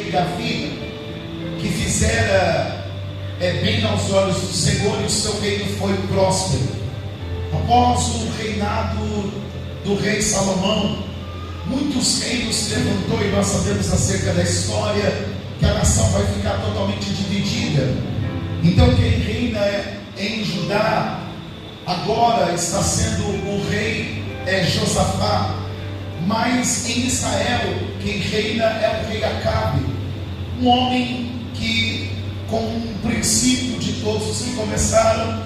rei Davi, que fizera bem aos olhos do Senhor, e o seu reino foi próspero. Após o reinado do rei Salomão, muitos reinos se levantou, e nós sabemos acerca da história que a nação vai ficar totalmente dividida. Então quem reina em Judá agora está sendo o rei Josafá, mas em Israel quem reina é o rei Acabe, um homem que, com um princípio de todos os que começaram,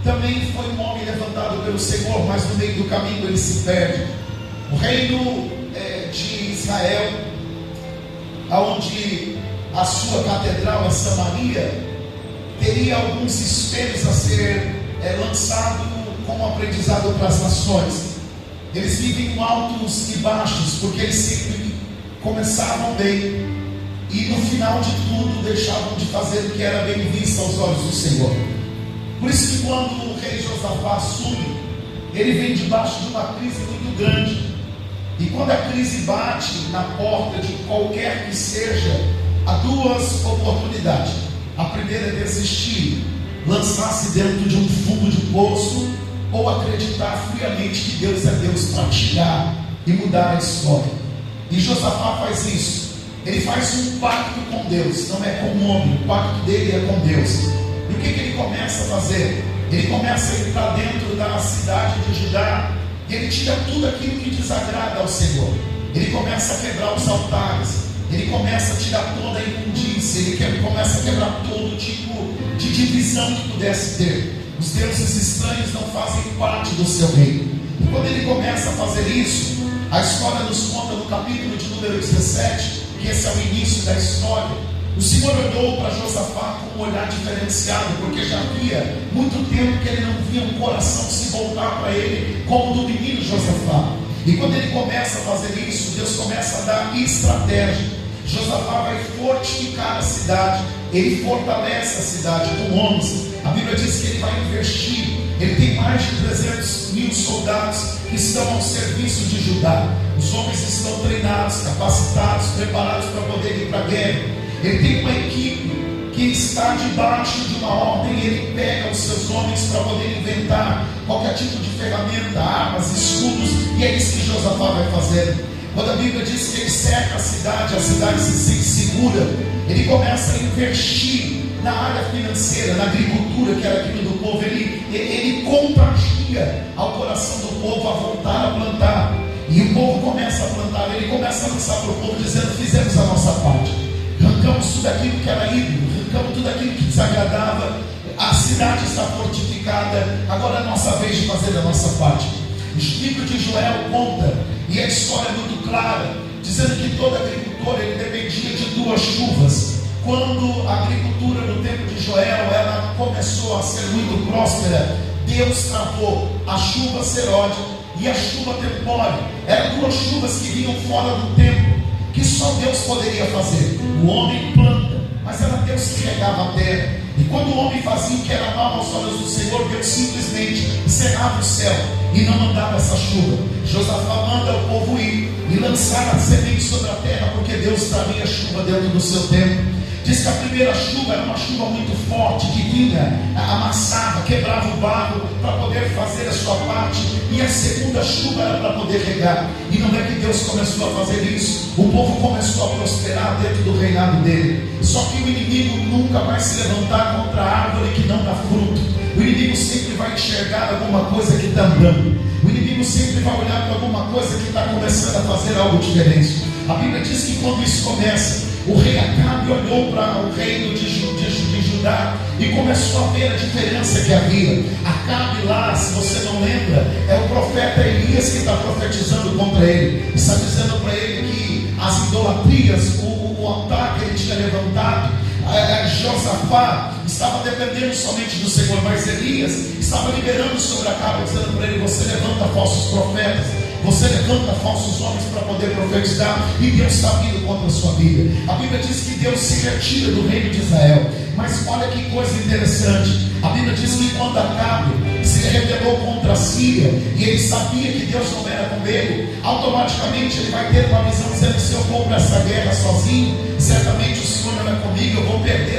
também foi um homem levantado pelo Senhor, mas no meio do caminho ele se perde. O reino de Israel, onde a sua catedral é Samaria, teria alguns espelhos a ser lançado como aprendizado para as nações. Eles vivem com altos e baixos, porque eles sempre começavam bem, e no final de tudo deixavam de fazer o que era bem visto aos olhos do Senhor. Por isso que quando o rei Josafá assume, ele vem debaixo de uma crise muito grande. E quando a crise bate na porta de qualquer que seja, há duas oportunidades. A primeira é desistir, lançar-se dentro de um fundo de poço, ou acreditar friamente que Deus é Deus para tirar e mudar a história. E Josafá faz isso. Ele faz um pacto com Deus, não é com o homem, o pacto dele é com Deus. E o que ele começa a fazer? Ele começa a entrar dentro da cidade de Judá, e ele tira tudo aquilo que desagrada ao Senhor. Ele começa a quebrar os altares, ele começa a tirar toda a imundícia, ele começa a quebrar todo tipo de divisão que pudesse ter. Os deuses estranhos não fazem parte do seu reino. E quando ele começa a fazer isso, a história nos conta no capítulo de número 17, que esse é o início da história. O Senhor olhou para Josafá com um olhar diferenciado, porque já havia muito tempo que ele não via um coração se voltar para ele, como do menino Josafá. E quando ele começa a fazer isso, Deus começa a dar estratégia. Josafá vai fortificar a cidade, ele fortalece a cidade com homens. A Bíblia diz que ele vai investir. Ele tem mais de 300 mil soldados que estão ao serviço de Judá. Os homens estão treinados, capacitados, preparados para poder ir para a guerra. Ele tem uma equipe que está debaixo de uma ordem, e ele pega os seus homens para poder inventar qualquer tipo de ferramenta, armas, escudos, e é isso que Josafá vai fazer. Quando a Bíblia diz que ele cerca a cidade se sente segura, ele começa a investir na área financeira, na agricultura, que era aquilo do povo. Ele contagia ao coração do povo a voltar a plantar, e o povo começa a plantar. Ele começa a lançar para o povo dizendo: fizemos a nossa parte, arrancamos tudo aquilo que era ídolo, arrancamos tudo aquilo que desagradava, a cidade está fortificada, agora é a nossa vez de fazer a nossa parte. O livro de Joel conta, e a história é muito clara, dizendo que todo agricultor ele dependia de duas chuvas. Quando a agricultura no tempo de Joel ela começou a ser muito próspera, Deus travou a chuva serode e a chuva tempore. Eram duas chuvas que vinham fora do tempo, que só Deus poderia fazer. O homem planta, mas era Deus que regava a terra. E quando o homem fazia o que era mal aos olhos do Senhor, Deus simplesmente cerrava o céu e não mandava essa chuva. Josafá manda o povo ir e lançar a semente sobre a terra, porque Deus traria chuva dentro do seu tempo. Diz que a primeira chuva era uma chuva muito forte, que vinha, amassava, quebrava o barro para poder fazer a sua parte. E a segunda chuva era para poder regar. E não é que Deus começou a fazer isso. O povo começou a prosperar dentro do reinado dele. Só que o inimigo nunca vai se levantar contra a árvore que não dá fruto. O inimigo sempre vai enxergar alguma coisa que está andando. O inimigo sempre vai olhar para alguma coisa que está começando a fazer algo diferente. A Bíblia diz que quando isso começa, o rei Acabe olhou para o reino de Judá e começou a ver a diferença que havia. Acabe lá, se você não lembra, é o profeta Elias que está profetizando contra ele. Está dizendo para ele que as idolatrias, o altar que ele tinha levantado, Josafá estava dependendo somente do Senhor, mas Elias estava liberando sobre Acabe, dizendo para ele: você levanta falsos profetas, você levanta falsos homens para poder profetizar, e Deus está vindo contra a sua vida. A Bíblia diz que Deus se retira do reino de Israel. Mas olha que coisa interessante, a Bíblia diz que quando Acabe se rebelou contra a Síria, e ele sabia que Deus não era com ele, automaticamente ele vai ter uma visão dizendo: se eu for para essa guerra sozinho, certamente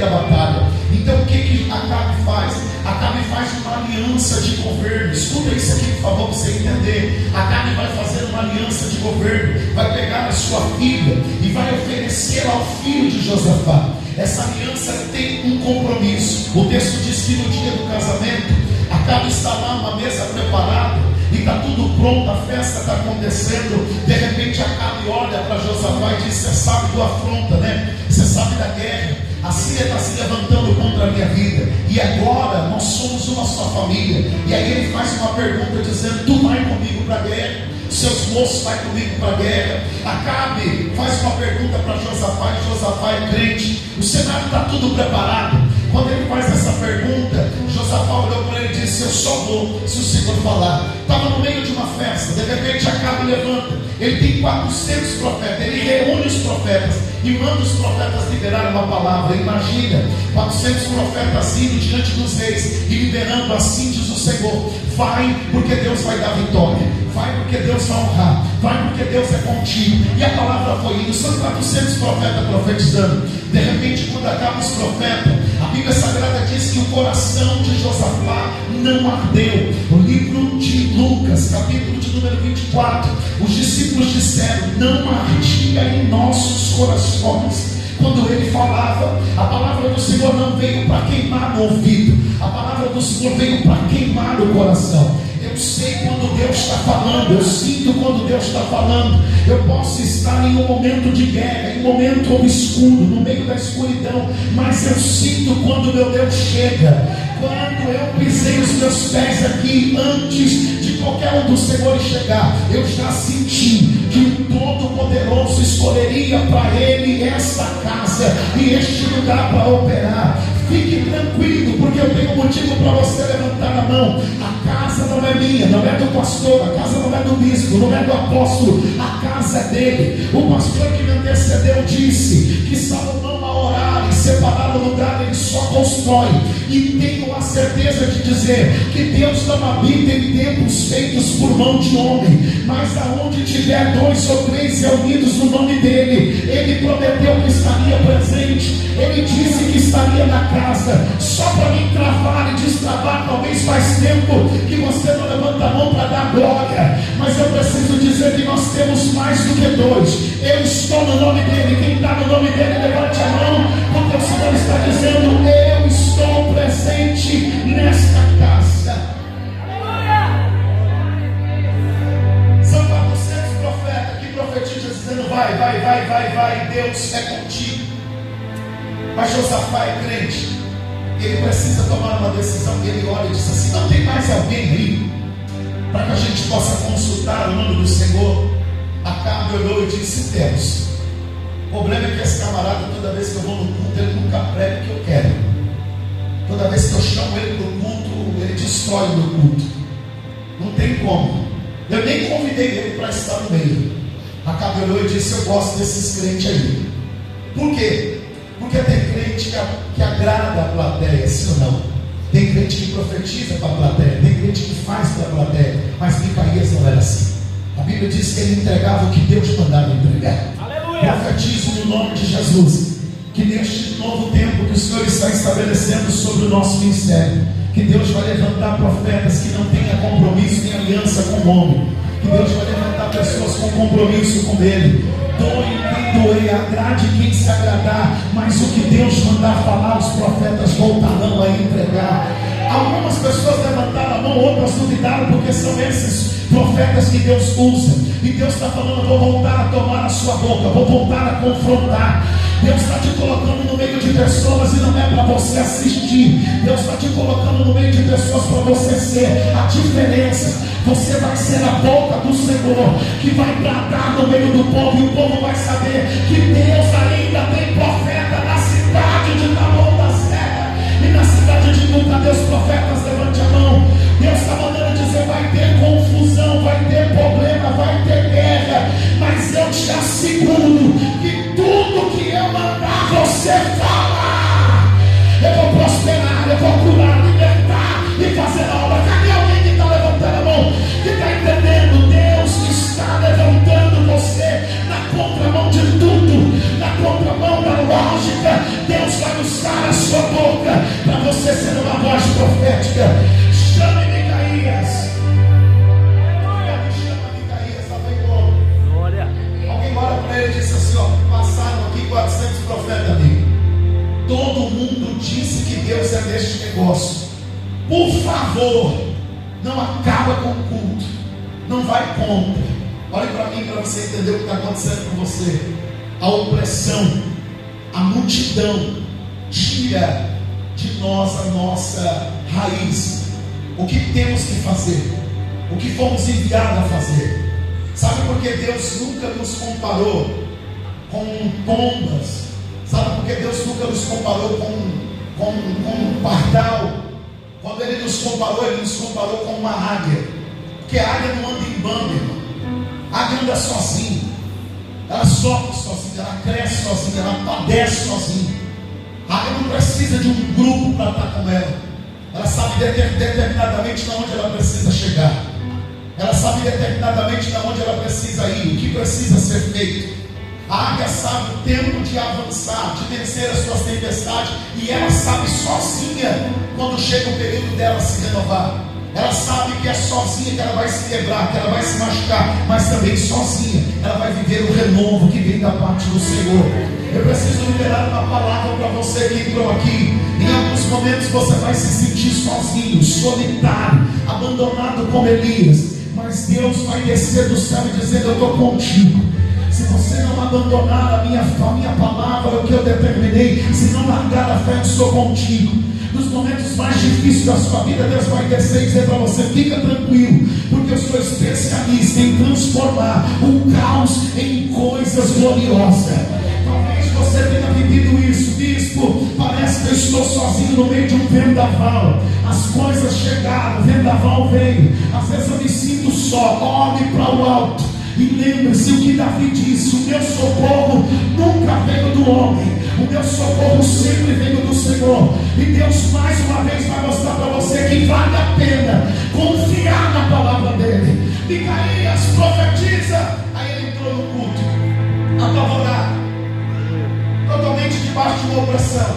perder a batalha. Então o que Acabe faz? Acabe faz uma aliança de governo. Escuta isso aqui, por favor, para você entender. Acabe vai fazer uma aliança de governo, vai pegar a sua filha e vai oferecê-la ao filho de Josafá. Essa aliança tem um compromisso. O texto diz que no dia do casamento, Acabe está lá, uma mesa preparada, e está tudo pronto, a festa está acontecendo. De repente Acabe olha para Josafá e diz: você sabe do afronta, né? Você sabe da guerra. A Síria está se levantando contra a minha vida, e agora nós somos uma só família. E aí ele faz uma pergunta dizendo: tu vai comigo para a guerra? Seus moços vai comigo para a guerra? Acabe faz uma pergunta para Josafá, e Josafá é crente. O cenário está tudo preparado. Quando ele faz essa pergunta, Josafá olhou para ele e disse: eu só vou se o Senhor falar. Estava no meio de uma festa, de repente Acabe levanta. Ele tem 400 profetas, ele reúne os profetas e manda os profetas liberar uma palavra. Imagina, 400 profetas indo diante dos reis e liberando: assim diz o Senhor, vai porque Deus vai dar vitória, vai porque Deus vai honrar, vai porque Deus é contigo. E a palavra foi indo, são 400 profetas profetizando. De repente, quando acaba os profetas, a Bíblia Sagrada diz que o coração de Josafá não ardeu. O livro de Lucas, capítulo de número 24, os discípulos disseram: não ardia em nossos corações. Quando ele falava, a palavra do Senhor não veio para queimar no ouvido, a palavra do Senhor veio para queimar o coração. Eu sei quando Deus está falando, eu sinto quando Deus está falando. Eu posso estar em um momento de guerra, em um momento obscuro, no meio da escuridão, mas eu sinto quando meu Deus chega. Quando eu pisei os meus pés aqui, antes de qualquer um dos senhores chegar, eu já senti que o Todo-Poderoso escolheria para ele esta casa e este lugar para operar. Fique tranquilo, porque eu tenho motivo para você levantar a mão. A casa não é minha, não é do pastor, a casa não é do bispo, não é do apóstolo, a casa é dele. O pastor que me antecedeu disse que Salomão, a orar e separar o lugar, ele só constrói. E tenho a certeza de dizer que Deus não habita em templos feitos por mão de homem, mas aonde tiver 2 ou 3 reunidos no nome dele, ele prometeu que estaria presente. Ele disse que estaria na casa. Só para me travar e destravar, talvez faz tempo que você não levanta a mão para dar glória, mas eu preciso dizer que nós temos mais do que 2. Eu estou no nome dele. Quem está no nome dele, levante a mão, porque o Senhor está dizendo: eu estou presente nesta casa. São 400 profetas que profetizam dizendo: vai, Deus é contigo. Mas Josafá é crente, ele precisa tomar uma decisão. Ele olha e diz assim: não tem mais alguém aí para que a gente possa consultar o nome do Senhor? Acabe olhou e disse: temos. O problema é que esse camarada, toda vez que eu vou no culto, ele nunca prega o que eu quero. Toda vez que eu chamo ele para o culto, ele destrói o meu culto. Não tem como. Eu nem convidei ele para estar no meio. Acabe olhou e disse: eu gosto desses crentes aí. Por quê? Porque tem crente que agrada a plateia, sim ou não? Tem crente que profetiza para a plateia, tem crente que faz para a plateia, mas Micaías não era assim. A Bíblia diz que ele entregava o que Deus mandava entregar. Aleluia! Profetizo no nome de Jesus, que neste novo tempo que o Senhor está estabelecendo sobre o nosso ministério, que Deus vai levantar profetas que não tenham compromisso nem aliança com o homem, que Deus vai levantar pessoas com compromisso com Ele. Doe quem doer, agrade quem se agradar, mas o que Deus mandar falar, os profetas voltarão a entregar. Algumas pessoas levantaram a mão, outras duvidaram, porque são esses profetas que Deus usa. E Deus está falando: vou voltar a tomar a sua boca, vou voltar a confrontar. Deus está te colocando no meio de pessoas e não é para você assistir. Deus está te colocando no meio de pessoas para você ser a diferença. Você vai ser a boca do Senhor, que vai bradar no meio do povo, e o povo vai saber que Deus ainda tem profeta na cidade de Taboão da Serra e na cidade de Nunca. Deus, profetas, levante a mão. Deus está mandando dizer: vai ter confusão, vai ter problema, vai ter guerra, mas eu te asseguro que tudo que eu mandar você falar, eu vou prosperar, eu vou curar, libertar e fazer a obra. Cadê alguém que está levantando a mão, que está entendendo? Deus está levantando você na contramão de tudo, na contramão mão da lógica, Deus vai usar a sua boca para você ser uma voz profética. Chame Micaías. Chama Micaías, lá vem logo. Glória. Alguém olha para ele e disse assim: ó, passaram aqui 400 profetas ali. Todo mundo disse que Deus é neste negócio. Por favor, não acaba com o culto. Não vai contra. Olhe para mim para você entender o que está acontecendo com você. A opressão, a multidão tira de nós a nossa raiz. O que temos que fazer? O que fomos enviados a fazer? Sabe por que Deus nunca nos comparou com pombas? Sabe por que Deus nunca nos comparou com um pardal? Quando Ele nos comparou com uma águia. Porque a águia não anda em bando, irmão. A águia anda sozinha. Ela sofre sozinha, ela cresce sozinha, ela padece sozinha. A águia não precisa de um grupo para estar com ela. Ela sabe determinadamente de onde ela precisa chegar. Ela sabe determinadamente de onde ela precisa ir, o que precisa ser feito. A águia sabe o tempo de avançar, de vencer as suas tempestades. E ela sabe sozinha quando chega o período dela se renovar. Ela sabe que é sozinha que ela vai se quebrar, que ela vai se machucar, mas também sozinha ela vai viver o renovo que vem da parte do Senhor. Eu preciso liberar uma palavra para você que entrou aqui. Em alguns momentos você vai se sentir sozinho, solitário, abandonado como Elias, mas Deus vai descer do céu e dizer: eu estou contigo. Se você não abandonar a minha palavra, o que eu determinei, se não largar a fé, eu sou contigo. Nos momentos mais difíceis da sua vida, Deus vai descer e dizer para você: fica tranquilo, porque eu sou especialista em transformar o caos em coisas gloriosas. Talvez você tenha vivido isso, bispo. Parece que eu estou sozinho no meio de um vendaval. As coisas chegaram, o vendaval veio. Às vezes eu me sinto só. Olhe para o alto e lembre-se o que Davi disse: o meu socorro nunca veio do homem, o meu socorro sempre veio do Senhor. E Deus mais uma vez vai mostrar para você que vale a pena confiar na palavra dele. Micaías profetiza. Aí ele entrou no culto, apavorado, totalmente debaixo de uma opressão.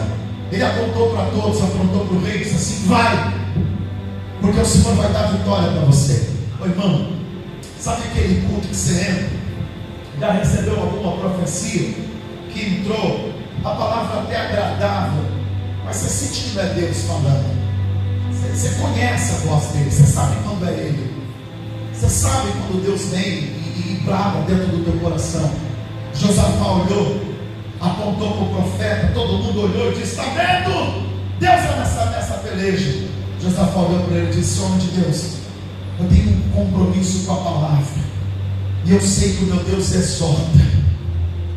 Ele apontou para todos, apontou para o rei e disse assim: vai, porque o Senhor vai dar vitória para você. Ô irmão, sabe aquele culto que você entra, já recebeu alguma profecia, que entrou, a palavra até agradável, mas você sente que não é Deus falando. Você conhece a voz dele, você sabe quando é ele, você sabe quando Deus vem e brava dentro do teu coração. Josafá olhou, apontou para o profeta, todo mundo olhou e disse: está vendo? Deus é nessa peleja. Josafá olhou para ele e disse: homem de Deus, eu tenho um compromisso com a palavra, e eu sei que o meu Deus exorta,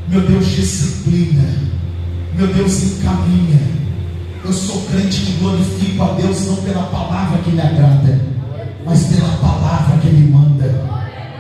meu Deus disciplina, meu Deus encaminha. Eu sou crente que glorifico a Deus não pela palavra que me agrada, mas pela palavra que me manda.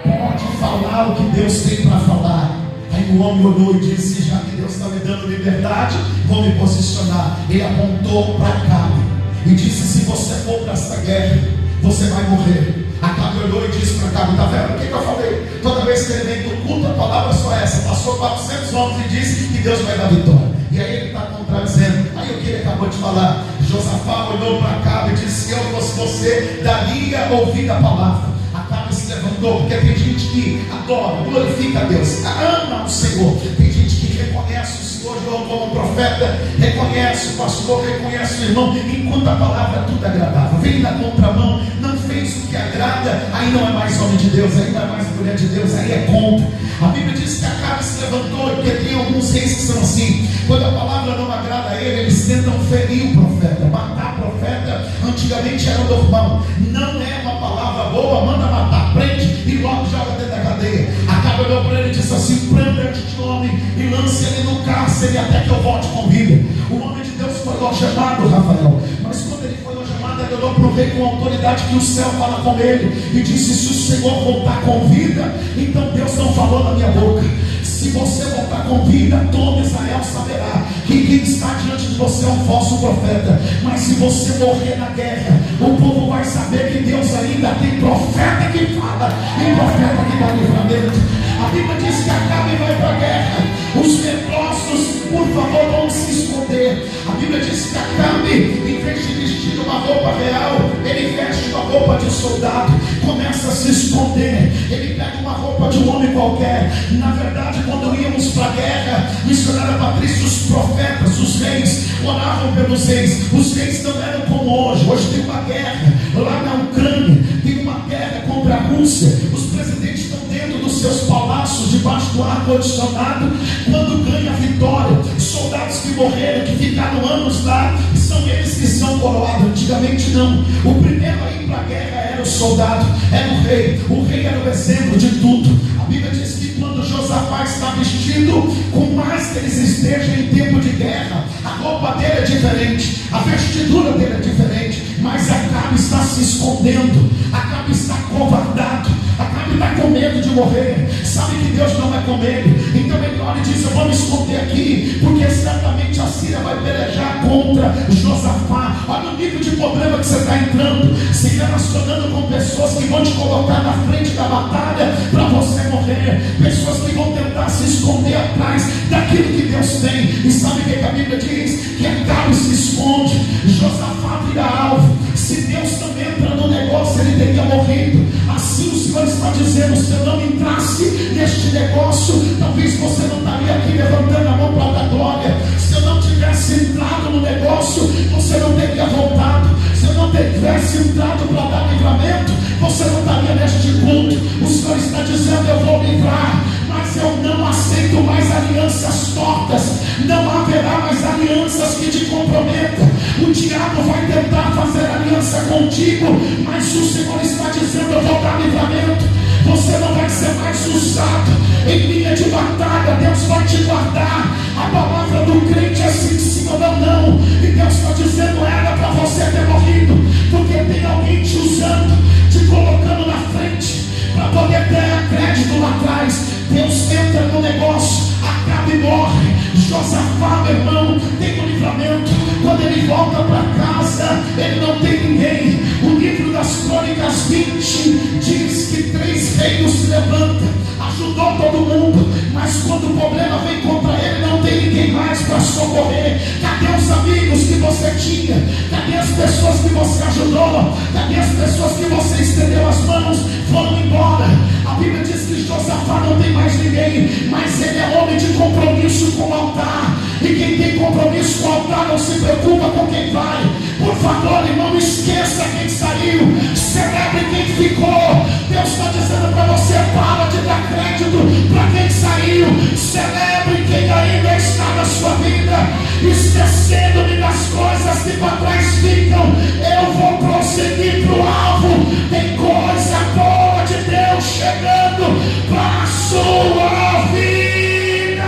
Pode falar o que Deus tem para falar. Aí o homem olhou e disse: já que Deus está me dando liberdade, vou me posicionar. Ele apontou para Acabe e disse: se você for para essa guerra, você vai morrer. Acabe olhou e disse para Acabe: está vendo o que eu falei? Toda vez que ele vem do culto, a palavra só é essa. Passou 400 anos e disse que Deus vai dar vitória. E aí ele está contradizendo. Aí o que ele acabou de falar? Josafá olhou para Acabe e disse: se eu fosse você, daria ouvido a palavra. Acabe se levantou, porque tem gente que adora, glorifica a Deus, ama o Senhor. Tem gente que reconhece o Senhor como profeta, reconhece o pastor, reconhece o irmão, enquanto a palavra é tudo agradável. Vem na contramão, não fez o que agrada, aí não é mais homem de Deus, aí não é mais mulher de Deus, aí é contra. A Bíblia diz que Acabe se levantou, porque tem alguns reis que são assim: quando a palavra não agrada a ele, eles tentam ferir o profeta, matar o profeta. Antigamente era normal. Não é uma palavra boa, manda matar, prende e logo joga dentro da cadeia. Acabe olhou para ele e disse assim: prenda este homem e lance ele no cárcere até que eu volte com vida. O homem de Deus foi algemado, Rafael, mas quando ele foi algemado, ele olhou para o rei com a autoridade que o céu fala com ele e disse: se o Senhor voltar com vida, então Deus não falou na minha boca. Se você voltar com vida, todo Israel saberá que quem está diante de você é um falso profeta. Mas se você morrer na guerra, o povo vai saber que Deus ainda tem profeta que fala e profeta que dá livramento. A Bíblia diz que Acabe vai para a guerra. Os medrosos, por favor, vão se esconder. A Bíblia diz que Acabe, em vez de vestir uma roupa real, ele veste uma roupa de soldado, começa a se esconder. Ele pega uma roupa de um homem qualquer. Na verdade, quando íamos para a guerra, missionária Patrícia, os profetas, os reis, oravam pelos reis. Os reis não eram como hoje. Hoje tem uma guerra lá na Ucrânia, tem uma guerra contra a Rússia. Os presidentes estão dentro dos seus palácios, debaixo do ar-condicionado, quando ganha a vitória. Soldados que morreram, que ficaram anos lá, são eles que são coroados. Antigamente não. O primeiro a ir para a guerra era o soldado, era o rei. O rei era o exemplo de tudo. A Bíblia diz que quando Josafá está vestido, com mais que eles estejam em tempo de guerra, a roupa dele é diferente, a vestidura dele é diferente. Mas Acabe está se escondendo, Acabe está covardado, Acabe está com medo de morrer. Sabe que Deus não é com ele. Então ele olha e diz: eu vou me esconder aqui, porque certamente a Síria vai pelejar contra Josafá. Olha o nível de problema que você está entrando, se relacionando com pessoas que vão te colocar na frente da batalha para você morrer, pessoas que vão tentar se esconder atrás daquilo que Deus tem. E sabe o que a Bíblia diz? Que Acabe se esconde, Josafá vira alvo. Se Deus não entra no negócio, ele teria morrido. Assim o Senhor está dizendo: se eu não entrasse neste negócio, talvez você não estaria aqui levantando a mão para dar glória. Se eu não tivesse entrado no negócio, você não teria voltado. Se eu não tivesse entrado para dar livramento, você não estaria neste culto. O Senhor está dizendo: eu vou livrar, mas eu não aceito mais alianças tortas. Não haverá mais alianças que te comprometam. O diabo vai tentar fazer aliança contigo, mas o Senhor está dizendo: eu vou dar livramento. Você não vai ser mais usado em linha de batalha. Deus vai te guardar. A palavra do crente é sim, sim ou não, não. E Deus está dizendo: era para você ter morrido, porque tem alguém te usando, te colocando na frente para poder ter crédito lá atrás. Deus entra no negócio, Acabe e morre. Josafá, meu irmão, tem um livramento. Quando ele volta para casa, ele não tem ninguém. O livro das Crônicas 20 diz que 3 reinos se levantam, ajudou todo mundo, mas quando o problema vem contra ele, não tem ninguém mais para socorrer. Cadê os amigos que você tinha? Cadê as pessoas que você ajudou? Cadê as pessoas que você estendeu as mãos? Foram embora. A Bíblia diz que Josafá não tem mais ninguém, mas ele é homem de compromisso com o altar. E quem tem compromisso com o altar não se preocupa com quem vai. Por favor, irmão, não esqueça quem saiu, celebre quem ficou. Deus está dizendo para você: para de dar crédito para quem saiu, celebre quem ainda está na sua vida. Esquecendo-me das coisas que para trás ficam, eu vou prosseguir para o alvo. Tem coisa boa de Deus chegando para a sua vida.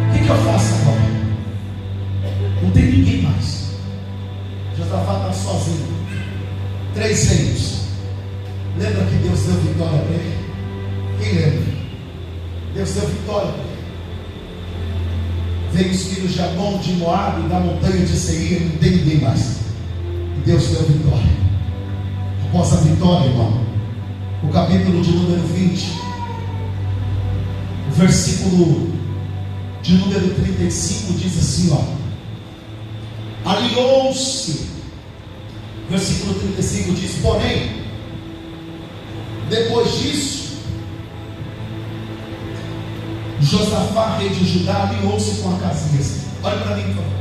O que eu faço agora? Não tem ninguém mais. Josafá está sozinho. 3 reinos. Lembra que Deus deu vitória para ele? Quem lembra? Deus deu vitória para ele. Veio os filhos de Amon, de Moabe, da montanha de Seir. Não tem ninguém mais. E Deus deu vitória. Após a vitória, irmão, o capítulo de número 20, o versículo de número 35 diz assim, ó: aliou-se, versículo 35 diz: porém, depois disso, Josafá, rei de Judá, aliou-se com Acasias. Olha para mim, por favor,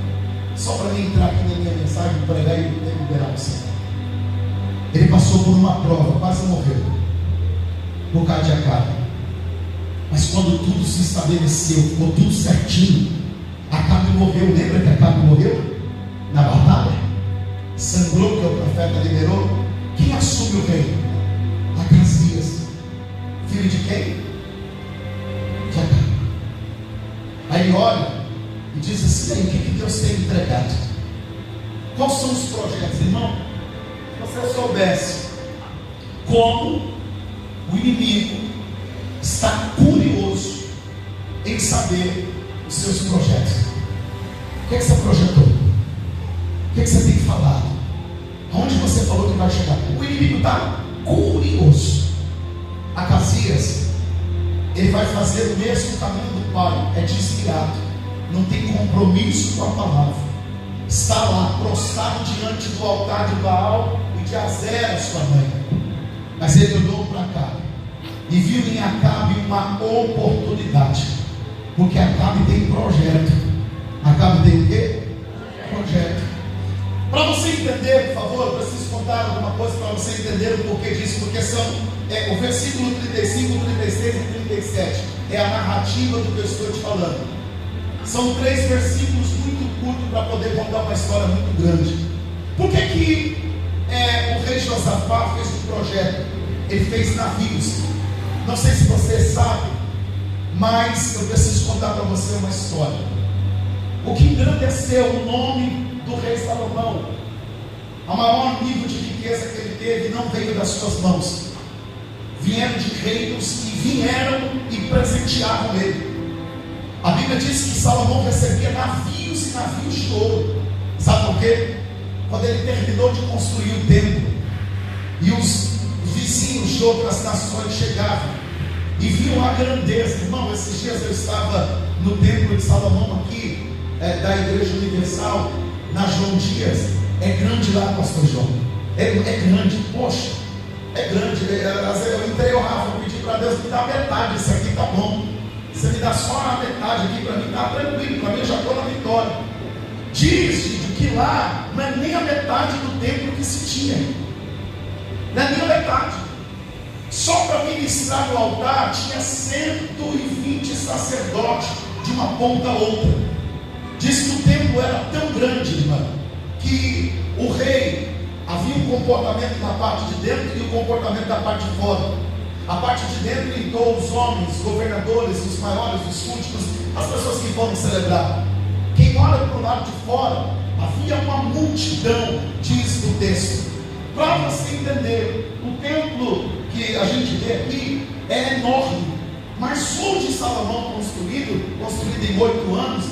só para mim entrar aqui na minha mensagem, pregar e liberar você. Ele passou por uma prova, quase morreu por causa de Acabe. Mas quando tudo se estabeleceu, ficou tudo certinho, Acabe morreu. Lembra que Acabe morreu na batalha? Sangrou, que o profeta liberou. Quem assume o reino? Acasias, filho de quem? De Acabe. Aí ele olha e diz assim: aí, o que Deus tem entregado? Quais são os projetos, irmão? Se você soubesse como o inimigo está curioso em saber os seus projetos. O que é que você projetou? O que é que você tem falado? O Aonde você falou que vai chegar? O inimigo está curioso. Acasias, ele vai fazer o mesmo caminho do pai, é desviado, não tem compromisso com a palavra, está lá prostrado diante do altar de Baal e de Azera, sua mãe. Mas ele olhou para Acabe e viu em Acabe uma oportunidade, porque Acabe tem projeto. Acabe tem o quê? Projeto. Para você entender, por favor, eu preciso contar alguma coisa para você entender o porquê disso, porque são o versículo 35, 36 e 37 é a narrativa do que eu estou te falando. São 3 versículos muito curtos para poder contar uma história muito grande. Por que o rei Josafá fez um projeto? Ele fez navios. Não sei se você sabe, mas eu preciso contar para você uma história. O que engrandeceu o nome do rei Salomão, a maior nível de riqueza que ele teve, não veio das suas mãos, vieram de reinos que vieram e presenteavam ele. A Bíblia diz que Salomão recebia navios e navios de ouro. Sabe por quê? Quando ele terminou de construir o templo, e os vizinhos de outras nações chegavam e viam a grandeza. Irmão, esses dias eu estava no templo de Salomão aqui, da Igreja Universal, na João Dias. É grande lá, pastor João, é grande, poxa, é grande. Eu entrei, o Rafa, eu pedi para Deus, me dá metade, isso aqui tá bom, você me dá só a metade aqui, para mim tá tranquilo, para mim eu já estou na vitória. Diz, Gídio, que lá não é nem a metade do templo que se tinha, não é nem a metade. Só para ministrar no altar tinha 120 sacerdotes, de uma ponta a outra. Diz que o templo era tão grande, irmão, que o rei havia um comportamento na parte de dentro e um comportamento da parte de fora. A parte de dentro entrou os homens, os governadores, os maiores, os súditos, as pessoas que foram celebrar. Quem olha para o lado de fora, havia uma multidão, diz o texto. Para você entender, o templo que a gente vê aqui é enorme, mas foi de Salomão construído em 8 anos.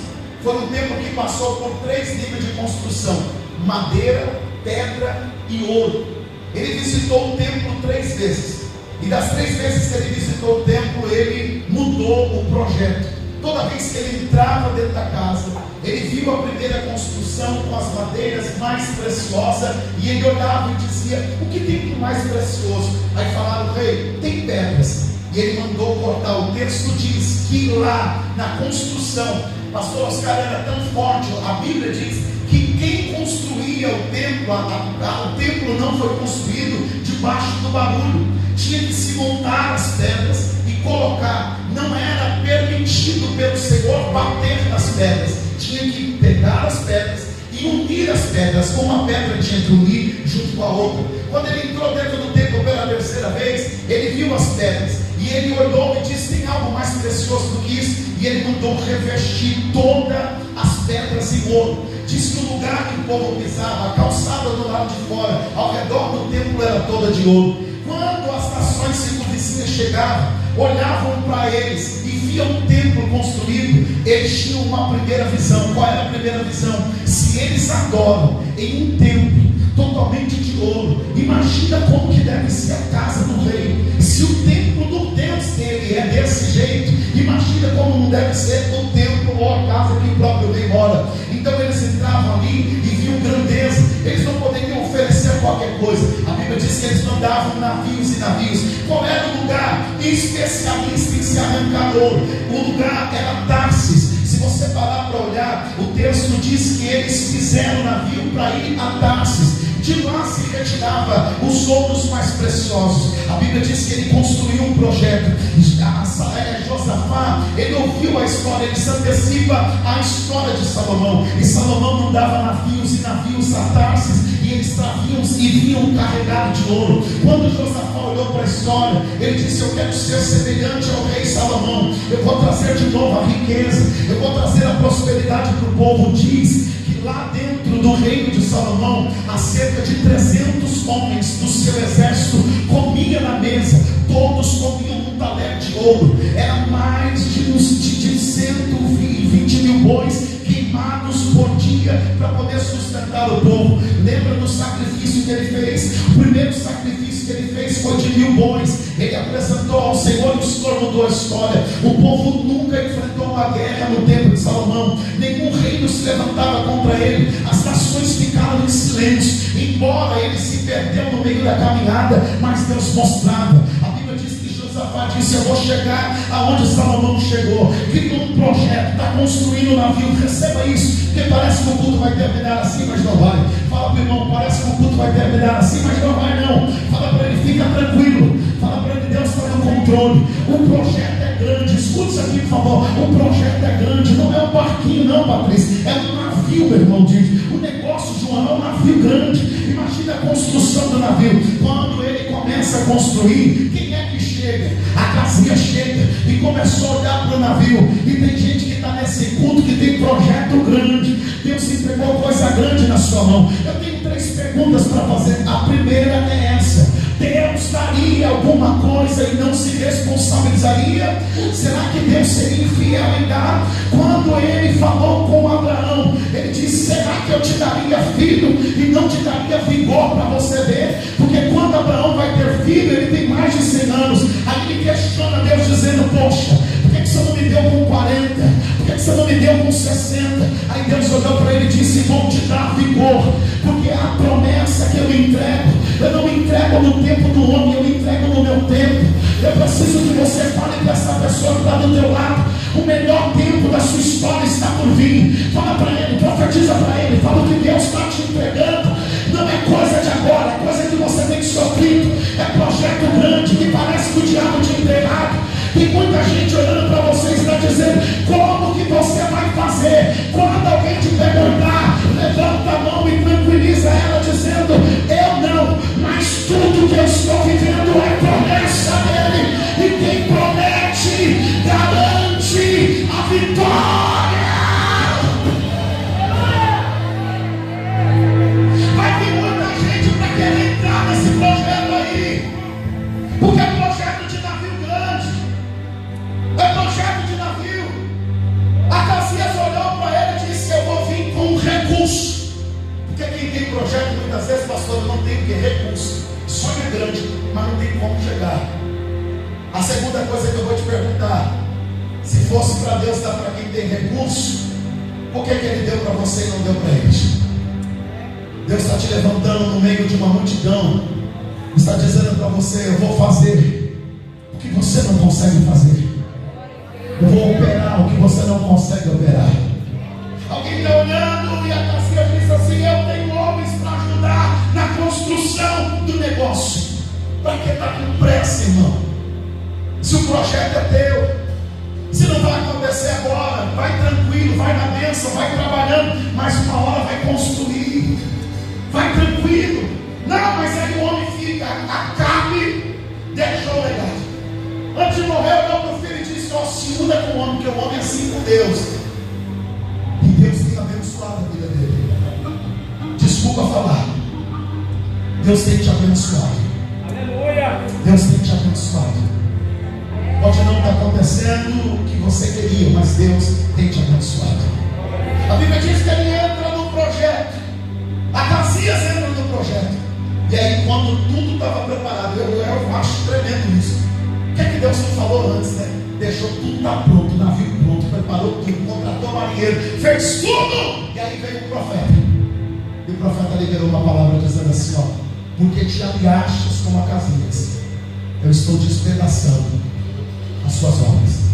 Foi um templo que passou por 3 níveis de construção: madeira, pedra e ouro. Ele visitou o templo 3 vezes, e das 3 vezes que ele visitou o templo, ele mudou o projeto. Toda vez que ele entrava dentro da casa, ele viu a primeira construção com as madeiras mais preciosas, e ele olhava e dizia: o que tem de mais precioso? Aí falaram: rei, tem pedras. E ele mandou cortar. O texto diz que lá na construção, pastor Oscar, era tão forte, a Bíblia diz que quem construía o templo, o templo não foi construído debaixo do barulho, tinha que se montar as pedras e colocar. Não era permitido pelo Senhor bater nas pedras, tinha que pegar as pedras e unir as pedras. Uma pedra tinha que unir junto com a outra. Quando ele entrou dentro do templo pela 3ª vez, ele viu as pedras e ele olhou e disse: tem algo mais precioso do que isso? E ele mandou revestir todas as pedras em ouro. Diz que o lugar que o povo pisava, a calçada do lado de fora, ao redor do templo, era toda de ouro. Quando as nações circunvizinhas chegavam, olhavam para eles e viam o templo construído, eles tinham uma primeira visão. Qual era a primeira visão? Se eles adoram em um templo totalmente de ouro, imagina como que deve ser a casa do rei. Se o templo do Deus dele é desse jeito, imagina como não deve ser o templo ou a casa que o próprio rei mora. Então eles entravam ali e viam grandeza. Eles não poderiam oferecer qualquer coisa. A Bíblia diz que eles mandavam navios e navios. Qual era o lugar especialista em se arrancar ouro? O lugar era Tarsis. Se você parar para olhar, o texto diz que eles fizeram navio para ir a Tarsis. De lá se retirava os ouros mais preciosos. A Bíblia diz que ele construiu um projeto. Josafá, ele ouviu a história, ele se antecipa à história de Salomão. E Salomão mandava navios e navios a Tarsis, e eles traziam e vinham carregados de ouro. Quando Josafá olhou para a história, ele disse: eu quero ser semelhante ao rei Salomão. Eu vou trazer de novo a riqueza, eu vou trazer a prosperidade para o povo. Diz que lá dentro do reino de Salomão, há cerca de 300 homens do seu exército comiam na mesa. Todos comiam um talher de ouro. Era mais de 120 mil bois queimados por dia para poder sustentar o povo. Lembra do sacrifício que ele fez, o primeiro sacrifício que ele fez foi de 1000 bois. Ele apresentou ao Senhor e o Senhor mudou a história. O povo nunca enfrentou uma guerra no tempo de Salomão, nenhum reino se levantava contra ele, as nações ficaram em silêncio, embora ele se perdeu no meio da caminhada, mas Deus mostrava. A Bíblia diz que Josafá disse: eu vou chegar aonde Salomão chegou. Criou um projeto, está construindo um navio. Receba isso, porque parece que o culto vai terminar assim, mas não vai. Fala para o irmão: parece que o culto vai terminar assim, mas não vai não. Fala para ele: fica tranquilo. Fala para ele: Deus está no controle. O projeto é grande. Escuta isso aqui, por favor. O projeto é grande, não é um barquinho não, Patrícia, é um navio, meu irmão diz. O negócio, João, é um navio grande. Imagina a construção do navio. Quando ele começa a construir, quem é que chega? A casinha chega e começou a olhar para o navio. E tem gente que está nesse culto que tem projeto grande. Deus entregou coisa grande na sua mão. Eu tenho 3 perguntas para fazer. A primeira é essa: Deus daria alguma coisa e não se responsabilizaria? Será que Deus seria infiel em dar? Quando ele falou com Abraão, ele disse: será que eu te daria filho e não te daria vigor para você ver? Porque quando Abraão vai ter filho, ele tem mais de 100 anos. Aí ele questiona Deus dizendo: poxa, por que você não me deu com 40? Por que você não me deu com 60? Aí Deus olhou para ele e disse: vou te dar vigor, porque a promessa que eu entrego, eu não entrego no tempo do homem, eu entrego no meu tempo. Eu preciso que você fale para essa pessoa que está do teu lado: o melhor tempo da sua história está por vir. Fala para ele, profetiza para ele, fala o que Deus está te entregando. Não é coisa de agora, é coisa que você tem sofrido. É projeto grande que parece que o diabo te entregado. Tem muita gente olhando para você e está dizendo: como que você vai fazer? Quando alguém te perguntar, levanta a mão e tranquiliza ela dizendo: eu não, mas tudo que eu estou vivendo é promessa dele, e quem promete garante a vitória. Vai vir muita gente para querer entrar nesse projeto aí, porque é projeto de navio grande, é projeto de navio. Acasias olhou para ele e disse: eu vou vir com um recurso. Porque quem tem projeto muitas vezes, pastor, não tem o que? Recurso. Sonho é grande, mas não tem como chegar. A segunda coisa que eu vou te perguntar: se fosse para Deus dar para quem tem recurso, por que ele deu para você e não deu para eles? Deus está te levantando no meio de uma multidão, está dizendo para você: eu vou fazer o que você não consegue fazer, eu vou operar o que você não consegue operar. Alguém está olhando e a Acasias diz assim: eu tenho homens para ajudar na construção do negócio. Para que está com pressa, irmão? Se o projeto é teu, se não vai acontecer agora, vai tranquilo, vai na bênção, vai trabalhando, mas uma hora vai construir. Vai tranquilo. Não, mas aí o homem fica, acabe, deixou o legado. Antes de morrer, olhou para o filho e disse: ó, se muda com o homem, porque o homem é assim com Deus. E Deus tem abençoado a vida dele. Desculpa falar, Deus tem te abençoado. Aleluia. Deus tem te abençoado. Pode não estar acontecendo o que você queria, mas Deus tem te abençoado. A Bíblia diz que ele entra no projeto. Acasias entra no projeto. E aí, quando tudo estava preparado, eu acho tremendo isso. O que é que Deus não falou antes, né? Deixou tudo tá pronto, o navio pronto, preparou tudo, contratou marinheiro, fez tudo. E aí veio o profeta. E o profeta liberou uma palavra dizendo assim: ó, porque te aliastes com Acasias, eu estou despedaçando as suas obras.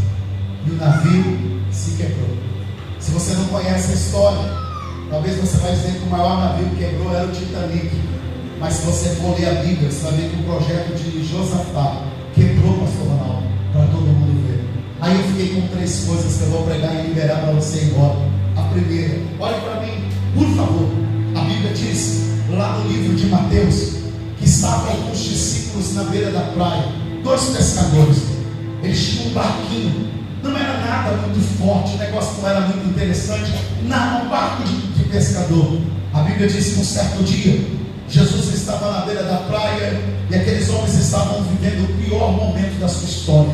E o navio se quebrou. Se você não conhece a história, talvez você vai dizer que o maior navio que quebrou era o Titanic. Mas se você for ler a Bíblia, você vai ver que o projeto de Josafá quebrou, pastor Ronaldo, para todo mundo ver. Aí eu fiquei com 3 coisas que eu vou pregar e liberar para você ir embora. A primeira, olhe para mim, por favor. A Bíblia diz, lá no livro de Mateus, que estavam alguns discípulos na beira da praia, 2 pescadores. Eles tinham um barquinho, não era nada muito forte, o negócio não era muito interessante, nada, um barco de pescador. A Bíblia diz que um certo dia, Jesus estava na beira da praia e aqueles homens estavam vivendo o pior momento da sua história.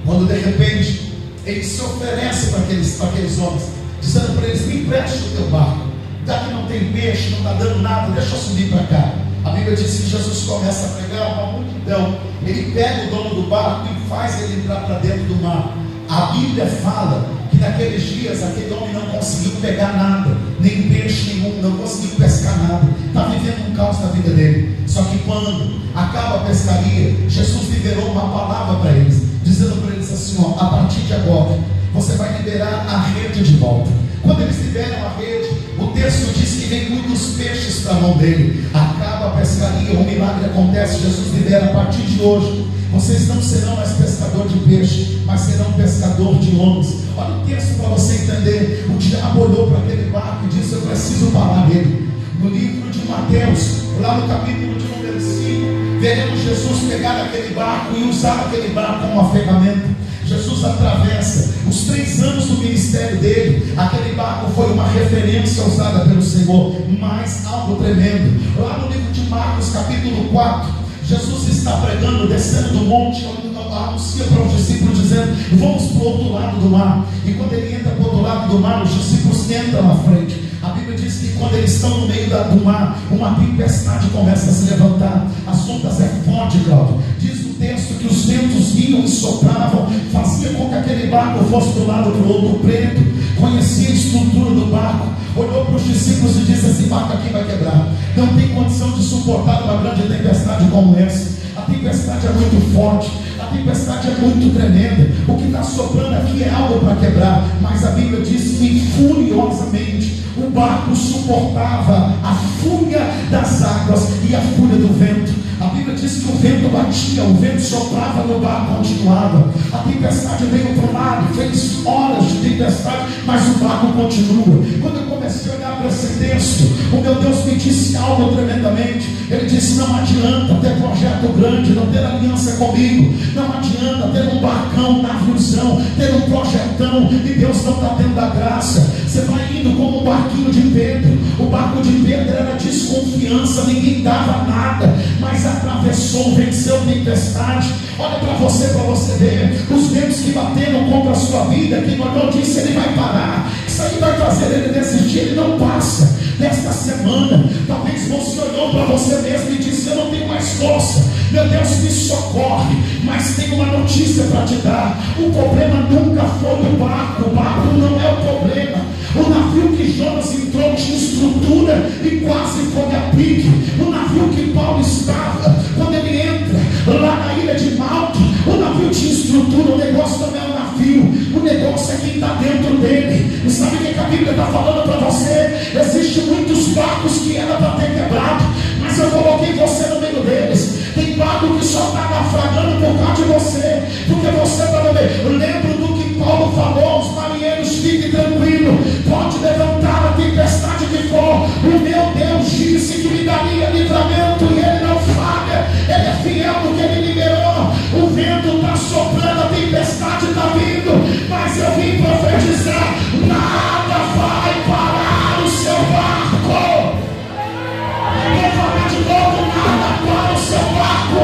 Quando de repente, ele se oferece para aqueles homens, dizendo para eles: me empreste o teu barco, já que não tem peixe, não está dando nada, deixa eu subir para cá. a Bíblia diz que Jesus começa a pregar, uma multidão, ele pega o dono do barco e faz ele entrar para dentro do mar. A Bíblia fala que naqueles dias aquele homem não conseguiu pegar nada, nem peixe nenhum, não conseguiu pescar nada, está vivendo um caos na vida dele. Só que quando acaba a pescaria, Jesus liberou uma palavra para eles, dizendo para eles assim: ó, a partir de agora você vai liberar a rede de volta. Quando eles liberam a rede, o texto diz que vem muitos peixes para a mão dele. Acaba a pescaria, um milagre acontece. Jesus libera: a partir de hoje vocês não serão mais pescador de peixe, mas serão pescador de homens. Olha o texto para você entender. O diabo olhou para aquele barco e disse: eu preciso parar nele. No livro de Mateus, lá no capítulo de número 5, veremos Jesus pegar aquele barco e usar aquele barco como uma ferramenta. Jesus atravessa os 3 anos do ministério dele. Aquele barco foi uma referência usada pelo Senhor, mas algo tremendo. Lá no livro de Marcos, capítulo 4, Jesus está pregando, descendo do monte, anuncia para os discípulos dizendo: vamos para o outro lado do mar. E quando ele entra para o outro lado do mar, os discípulos entram na frente. A Bíblia diz que quando eles estão no meio do mar, uma tempestade começa a se levantar. As ondas é forte, Cláudio. Diz o texto que os ventos vinham e sopravam, fazia com que aquele barco fosse do lado do outro. Preto conhecia a estrutura do barco, olhou para os discípulos e disse: esse barco aqui vai quebrar, não tem condição de suportar uma grande tempestade como essa. A tempestade é muito forte, a tempestade é muito tremenda. O que está soprando aqui é algo para quebrar. Mas a Bíblia diz que furiosamente o barco suportava a fúria das águas e a fúria do vento. A Bíblia diz que o vento batia, o vento soprava no barco, continuava. A tempestade veio para o lado, fez horas de tempestade, mas o barco continua. Quando eu comecei a olhar para esse texto, o meu Deus me disse algo tremendamente. Ele disse: não adianta ter projeto grande, não ter aliança comigo. Não adianta ter um barcão, naviozão, ter um projetão e Deus não está tendo a graça. Você vai indo como um barquinho de Pedro. O barco de Pedro era desconfiança, ninguém dava nada, mas atravessou, venceu a tempestade. Olha para você ver os ventos que bateram contra a sua vida. Quem olhou disse: ele vai parar, isso aí vai fazer ele desistir. Ele não passa. Nesta semana, talvez você olhou para você mesmo e disse: eu não tenho mais força, meu Deus me socorre. Mas tem uma notícia para te dar: o problema nunca foi o barco não é o problema. O navio que Jonas entrou tinha estrutura e quase foi a pique. O navio que Paulo estava, quando ele entra lá na ilha de Malta, o navio tinha estrutura. O negócio não é o navio, o negócio é quem está dentro dele. E sabe o que a Bíblia está falando para você? Existem muitos barcos que era para ter quebrado, mas eu coloquei você no meio deles. Tem barco que só está naufragando por causa de você, porque você está no meio. Eu lembro do que Paulo falou aos marinheiros: fique tranquilo, pode levantar a tempestade que for, o meu Deus disse que me daria livramento e ele não falha, ele é fiel no que ele liberou. O vento está soprando, a tempestade está vindo, mas eu vim profetizar: nada vai parar o seu barco. Vou falar de novo: nada para o seu barco.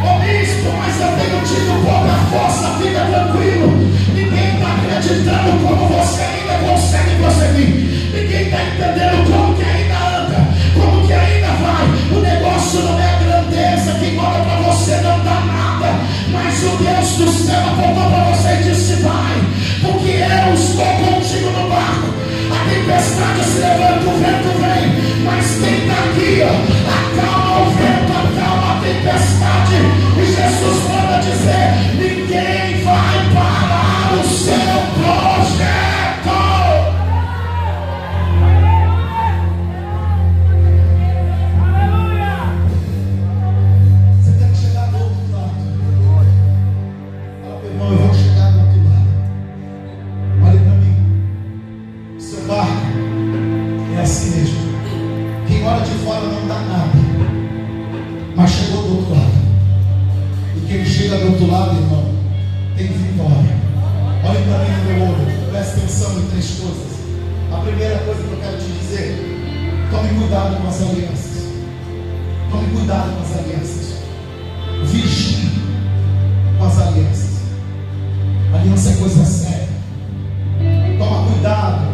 Ô bispo, mas eu tenho tido pouca força. Fica tranquilo, ninguém está acreditando como você ainda consegue prosseguir. Ninguém está entendendo como que ainda anda, como que ainda vai. O negócio não é a grandeza, quem olha para você não dá nada, mas o Deus do céu apontou para você e disse: vai, porque eu estou contigo no barco. A tempestade se levanta, o vento vem, mas quem está aqui, acalma o vento, acalma a tempestade. E Jesus manda dizer: ninguém vai parar o seu projeto. Você tem que chegar do outro lado. Fala para o irmão: eu vou chegar do outro lado. Olha para mim. Seu barco é assim mesmo. Quem olha de fora não dá nada, mas chegou do outro lado. E quem chega do outro lado, irmão, tem vitória. Olhe para mim no meu olho, preste atenção em 3 coisas. A primeira coisa que eu quero te dizer: tome cuidado com as alianças. Tome cuidado com as alianças. Vigie com as alianças. Aliança é coisa séria. Toma cuidado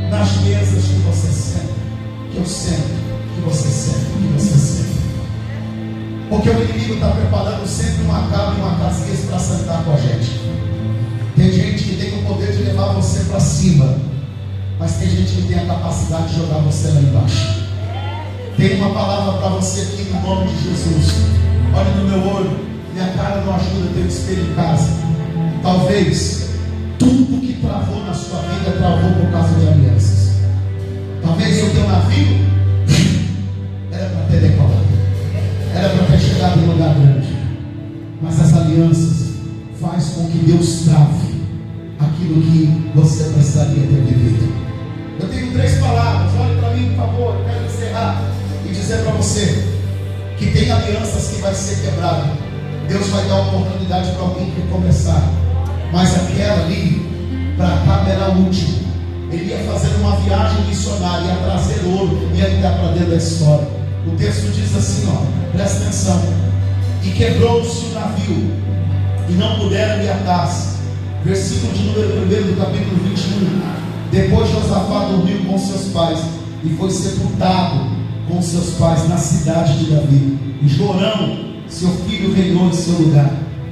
nas mesas que você senta, que eu sento, que você senta, que você senta. inimigo está preparando sempre uma cabra e uma casinha para sentar com a gente. Tem gente que tem o poder de levar você para cima, mas tem gente que tem a capacidade de jogar você lá embaixo. Tem uma palavra para você aqui no nome de Jesus. Olha no meu olho, minha cara não ajuda, eu tenho espelho em casa. Talvez tudo que travou na sua vida travou por causa de alianças. Talvez o teu navio era para ter decolado, era para ter chegado em um lugar grande, mas as alianças faz com que Deus trave aquilo que você precisaria ter vivido. Eu tenho 3 palavras, olhe para mim por favor, eu quero encerrar e dizer para você que tem alianças que vai ser quebrada. Deus vai dar oportunidade para alguém recomeçar, mas aquela ali, para cá era a última. Ele ia fazer uma viagem missionária, ia trazer ouro, ia entrar para dentro da história. O texto diz assim, ó, presta atenção: e quebrou-se o navio, e não puderam lhe atar-se. Versículo de número 1 do capítulo 21. Depois Josafá dormiu com seus pais e foi sepultado com seus pais na cidade de Davi. E Jorão, seu filho, reinou em seu lugar.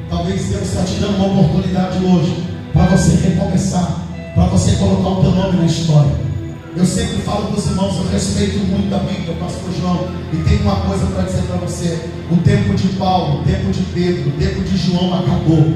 Talvez Deus está te dando uma oportunidade hoje para você recomeçar, para você colocar o teu nome na história. Eu sempre falo para os irmãos, eu respeito muito a Bíblia, pastor João, e tenho uma coisa para dizer para você: o tempo de Paulo, o tempo de Pedro, o tempo de João acabou.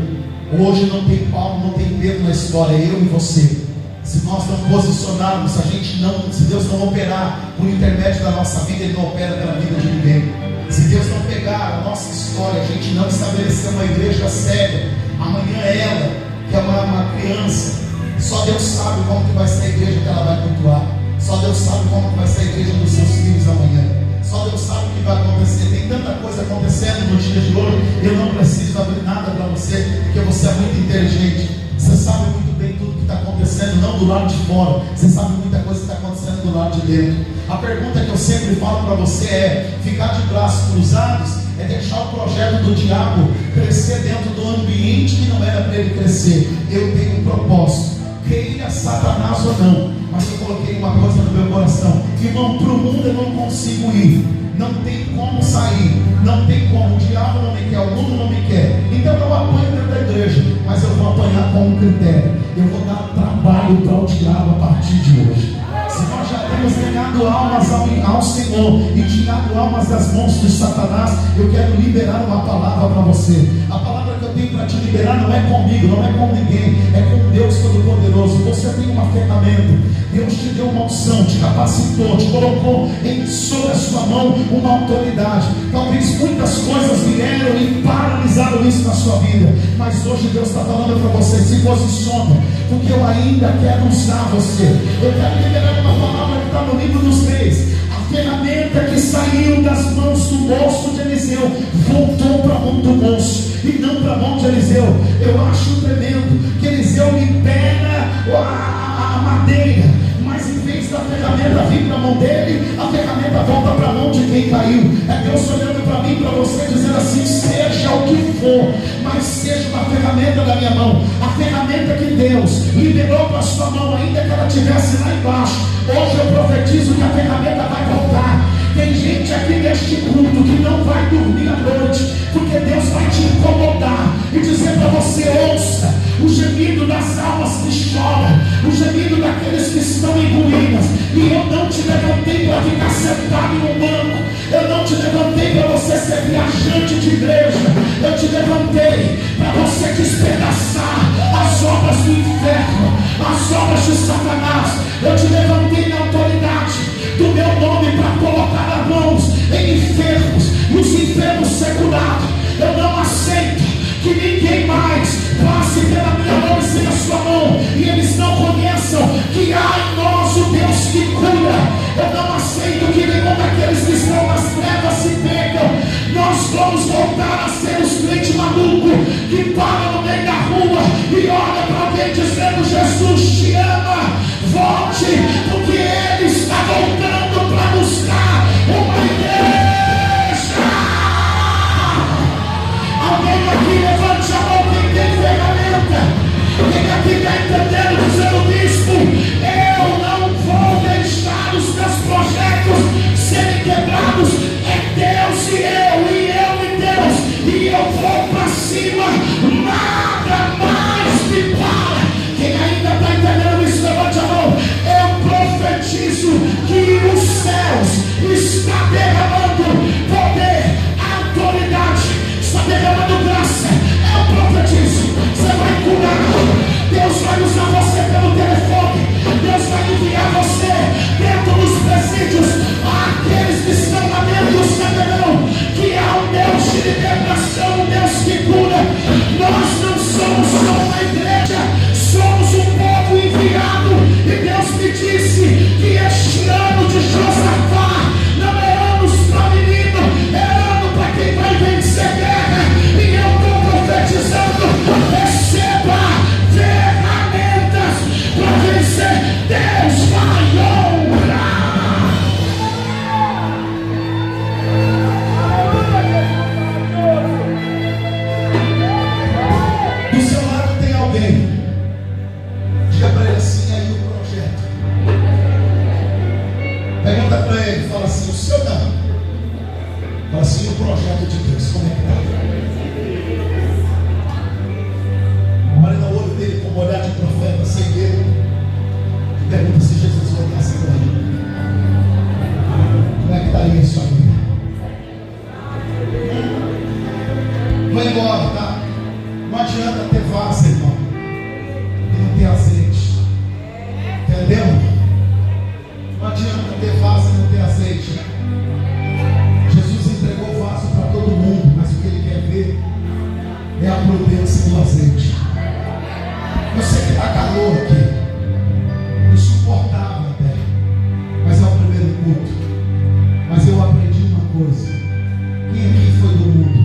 Hoje não tem Paulo, não tem Pedro na história, é eu e você. Se nós não posicionarmos, se Deus não operar por intermédio da nossa vida, Ele não opera pela vida de ninguém. Se Deus não pegar a nossa história, a gente não estabelecer uma igreja séria, amanhã ela, que é uma criança, só Deus sabe como que vai ser a igreja que ela vai cultuar. Só Deus sabe como que vai ser a igreja dos seus filhos amanhã. Só Deus sabe o que vai acontecer. Tem tanta coisa acontecendo nos dias de hoje. Eu não preciso abrir nada para você, porque você é muito inteligente. Você sabe muito bem tudo que está acontecendo, não do lado de fora. Você sabe muita coisa que está acontecendo do lado de dentro. A pergunta que eu sempre falo para você é: ficar de braços cruzados é deixar o projeto do diabo crescer dentro do ambiente que não era para ele crescer. Eu tenho um propósito, queira Satanás ou não, mas eu coloquei uma coisa no meu coração: irmão, para o mundo eu não consigo ir, não tem como sair, não tem como, o diabo não me quer, o mundo não me quer, então eu apanho dentro da igreja, mas eu vou apanhar com um critério: eu vou dar trabalho para o diabo a partir de hoje. Se nós já temos ganhado almas ao Senhor e tirado almas das mãos de Satanás, eu quero liberar uma palavra para você. A palavra que eu tenho para te liberar não é comigo, não é com ninguém, é com Deus Todo-Poderoso. Você tem uma ferramenta, Deus te deu uma unção, te capacitou, te colocou sobre a sua mão uma autoridade. Talvez muitas coisas vieram e paralisaram isso na sua vida, mas hoje Deus está falando para você: se posiciona, porque eu ainda quero usar você. Eu quero liberar uma palavra que está no livro dos Reis. A ferramenta que saiu das mãos do moço de Eliseu voltou para a mão do moço e não para a mão de Eliseu. Eu acho tremendo que Eliseu libera a madeira, mas em vez da ferramenta vir para a mão dele, a ferramenta volta para a mão de quem caiu. É Deus olhando para mim e para você, dizendo assim: seja o que for, mas seja uma ferramenta da minha mão. A ferramenta que Deus liberou para a sua mão, ainda que ela estivesse lá embaixo, hoje eu profetizo que a ferramenta vai voltar. Tem gente aqui neste culto que não vai dormir à noite, porque Deus vai te incomodar e dizer para você: ouça o gemido das almas que choram, o gemido daqueles que estão em ruínas. E eu não te levantei para ficar sentado em um banco, eu não te levantei para você ser viajante de igreja, eu te levantei para você despedaçar as obras do inferno, as obras de Satanás. Eu te levantei na autoridade do meu nome para colocar as mãos em enfermos e os enfermos ser curados. Eu não aceito que ninguém mais passe pela minha mão e sem a sua mão, e eles não conheçam que há em nós o Deus que cura. Eu não aceito que nenhum daqueles que estão nas trevas se percam. Nós vamos voltar a ser os crentes malucos que vai usar você pelo telefone. Deus vai enviar você dentro dos presídios. Aqueles que estão lá dentro saberão que é um Deus de libertação, um Deus que cura. Nós não somos só uma igreja, somos um povo enviado. E Deus me disse que este ano de Josafá não é ano para menino, é ano para quem vai vencer guerra. E eu estou profetizando: receba ferramentas para vencer. Deus vai honrar. Do seu lado tem alguém. Diga para ele assim: aí o projeto. Pergunta para ele, fala assim: o seu não. Fala assim: o projeto de Deus, como é que está? Olha no olho dele com um olhar de profeta, sem medo. E pergunta se Jesus vai estar segurando. Como é que estaria isso aí? Vai embora, tá? Não adianta ter vaso, irmão, e não ter azeite. Entendeu? Não adianta ter vaso e não ter azeite. Jesus entregou o vaso para todo mundo, mas o que ele quer ver é a prudência do azeite. Eu sei que está calor aqui, insuportável até, mas é o primeiro culto. Mas eu aprendi uma coisa: quem aqui foi do mundo?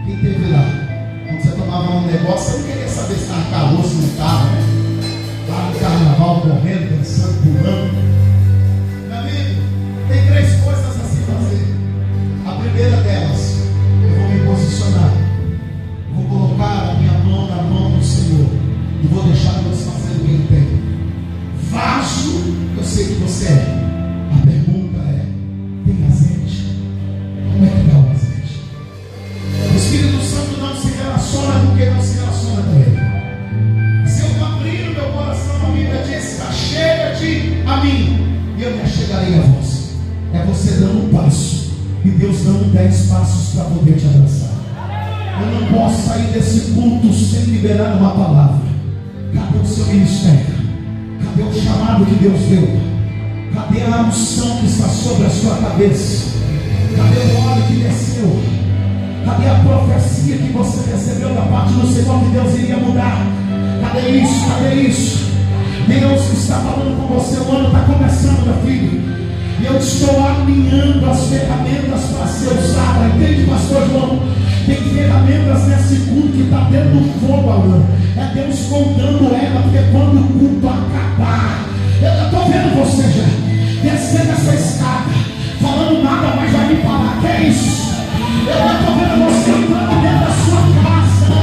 Quem teve lá? Quando você tomava um negócio, você não queria saber se estava calor, se não estava, né? Lá no carnaval, correndo, dançando, pulando. Meu amigo, tem 3 coisas a se fazer. A primeira delas: eu vou me posicionar, vou colocar a minha mão na mão do Senhor e vou deixar Deus fazer o que Ele tem. Vaso, eu sei que você é. A pergunta é: tem azeite? Como é que está o azeite? O Espírito Santo não se relaciona com quem não se relaciona com Ele. Se eu abrir o meu coração, a Bíblia diz: achega-te a mim e eu me achegarei a vós. É você dando um passo e Deus dando 10 passos para poder te abraçar. Eu não posso sair desse culto sem liberar uma palavra. Cadê o seu ministério? Cadê o chamado que Deus deu? Cadê a unção que está sobre a sua cabeça? Cadê o óleo que desceu? Cadê a profecia que você recebeu da parte do Senhor que Deus iria mudar? Cadê isso? Cadê isso? Deus está falando com você. O ano está começando, meu filho. E eu estou alinhando as ferramentas para ser usada. Entende, pastor João? Tem ferramentas nesse culto que está dentro do fogo, Alan. É Deus contando ela, porque quando o culto acabar, eu estou vendo você já descendo essa escada, falando nada, mas vai me falar. Que é isso? Eu estou vendo você entrando dentro da sua casa,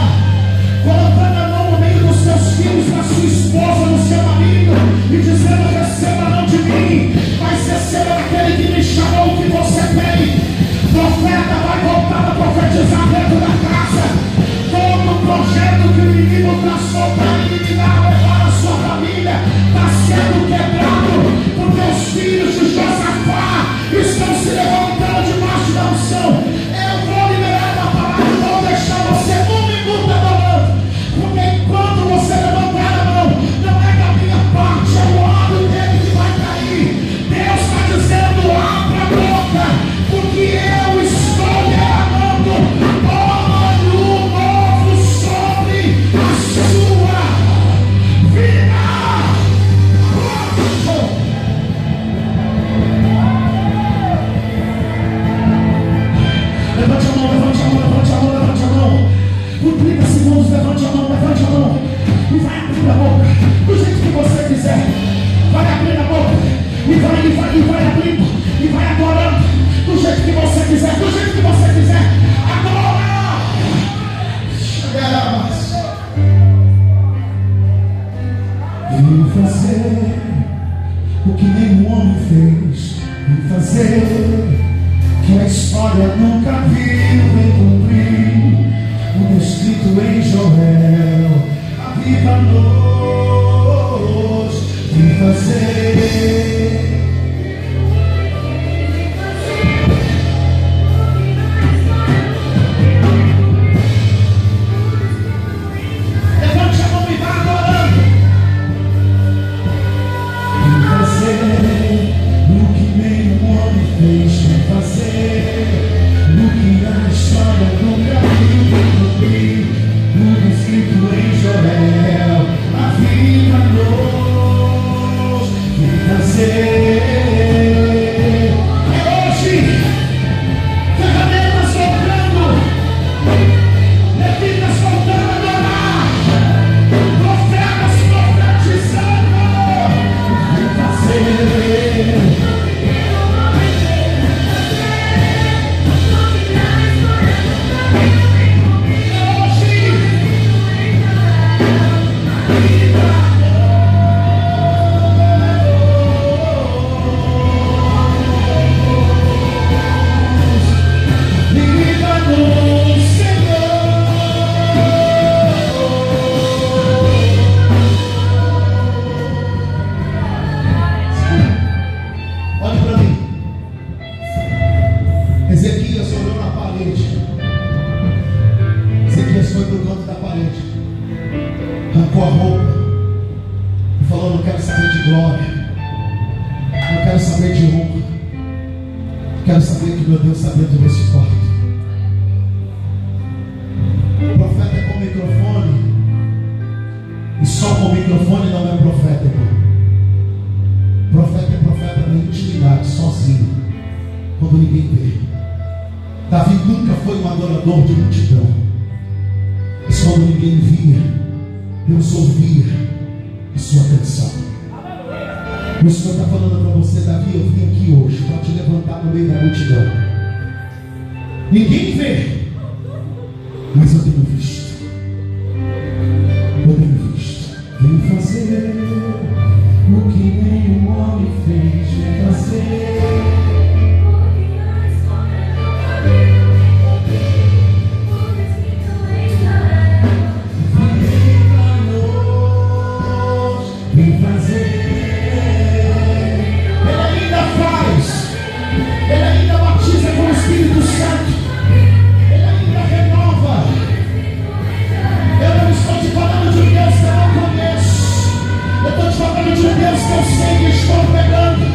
colocando a mão no meio dos seus filhos, na sua esposa, no seu marido, e dizendo: receba não de mim, mas receba aquele que me chamou, o que você tem. Profeta vai voltar a profetizar dentro da casa. Todo projeto que o inimigo traçou para eliminar, levar a sua família, está sendo quebrado, porque os filhos de Josafá estão se levantando debaixo da unção. Eu vou liberar a palavra, vou deixar você 1 minuto adorando, porque enquanto você levantar a mão, não é da minha parte, é o óleo dele que vai cair. Deus está dizendo: abra a boca, porque eu estou derramando óleo novo sobre a sua vida. Levante a mão, levante a mão, levante a mão, levante a mão. Por 30 segundos, levante a mão e vai abrir a boca do jeito que você quiser. Vai abrir a boca e vai abrindo e vai adorando do jeito que você quiser, do jeito que você quiser. Adora! Chegará mais. Vim fazer o que nenhum homem fez. Vim fazer que a história nunca viu. Vem cumprir o descrito em Joel. A viva luz. Vim fazer. Levante a mão e vá adorando. trocou a roupa e falou: não quero saber de glória, não quero saber de honra, quero saber que meu Deus está dentro desse quarto. O profeta é com microfone, e só com microfone não é profeta, irmão. Profeta é profeta na intimidade, sozinho, quando ninguém vê. Davi nunca foi um adorador de multidão, mas quando ninguém via, Deus ouvia a sua canção. O Senhor está falando para você: Davi, eu vim aqui hoje para te levantar no meio da multidão. Ninguém vê, mas eu tenho visto. Eu tenho visto. Vem fazer o que nenhum homem fez. Vem fazer. Vem fazer. Ele ainda faz. Ele ainda batiza com o Espírito Santo. Ele ainda renova. Eu não estou te falando de um Deus que eu não conheço. Eu estou te falando de um Deus que eu sei que estou pregando.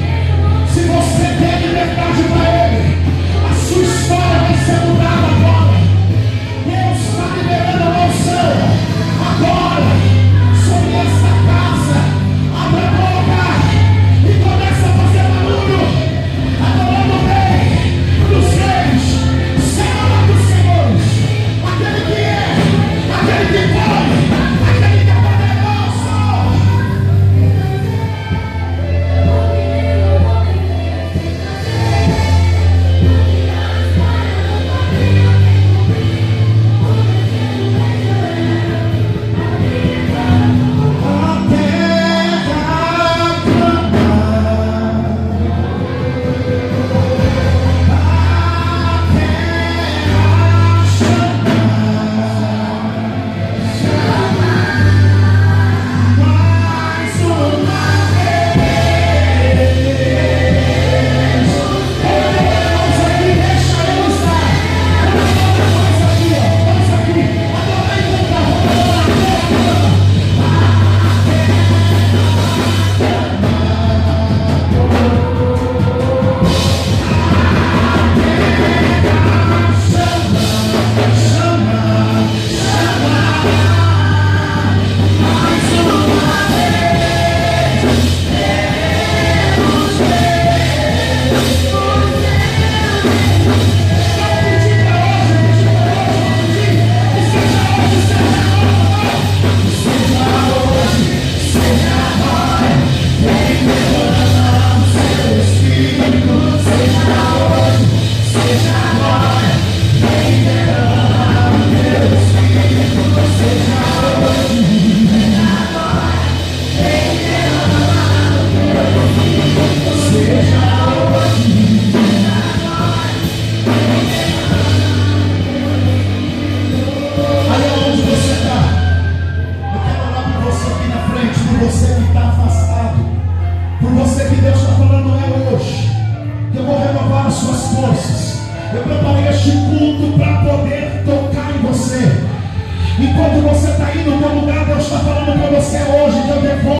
Se você der liberdade para Ele, a sua história vai ser mudada agora. Deus está liberando a unção agora sobre essa casa. Abra a boca e começa a fazer barulho, adorando o Rei dos Reis, Senhor dos Senhores, aquele que é, aquele que pode, aquele que é poderoso. Eu preparei este culto para poder tocar em você. Enquanto você está aí no teu lugar, Deus está falando para você hoje que eu devolvo.